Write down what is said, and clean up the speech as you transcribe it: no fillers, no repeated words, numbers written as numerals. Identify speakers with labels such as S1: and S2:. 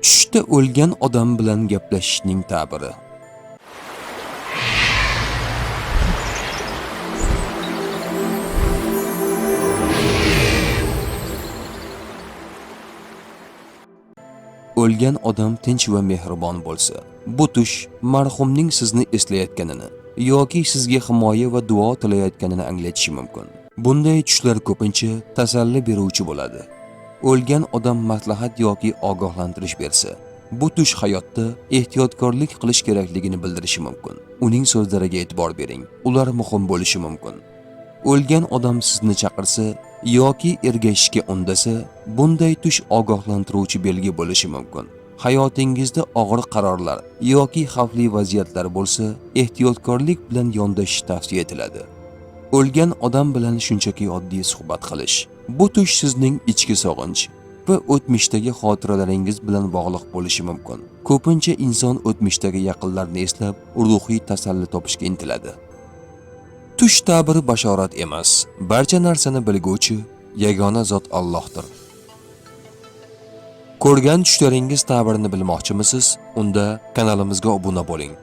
S1: Tushda o'lgan odam bilan gaplashishning ta'biri. O'lgan odam tinch va mehribon bo'lsa, bu tush marhumning sizni eslayotganini yoki sizga himoya va duo tilayotganini anglatishi mumkin. Bunday tushlar ko'pincha tasalli beruvchi bo'ladi. O'lgan odam maslahat yoki ogohlantirish bersa, bu tush hayotda ehtiyotkorlik qilish kerakligini bildirishi mumkin. Uning so'zlariga e'tibor bering, ular muhim bo'lishi mumkin. O'lgan odam sizni chaqirsa yoki ergashishga undasa, bunday tush ogohlantiruvchi belgi bo'lishi mumkin. Hayotingizda og'ir qarorlar yoki xavfli vaziyatlar bo'lsa, ehtiyotkorlik bilan yondashish tavsiya etiladi. O'lgan odam bilan shunchaki oddiy suhbat qilish. Bu tush sizning ichki sog'inch va o'tmishdagi xotiralaringiz bilan bog'liq bo'lishi mumkin. Ko'pincha inson o'tmishdagi yaqinlarni eslab, ruhiy tasalli topishga intiladi. Tush ta'biri bashorat emas, barcha narsani bilguvchi yagona zot Allohdir. Ko'rgan tushlaringiz ta'birini bilmoqchimisiz? Unda kanalimizga obuna bo'ling.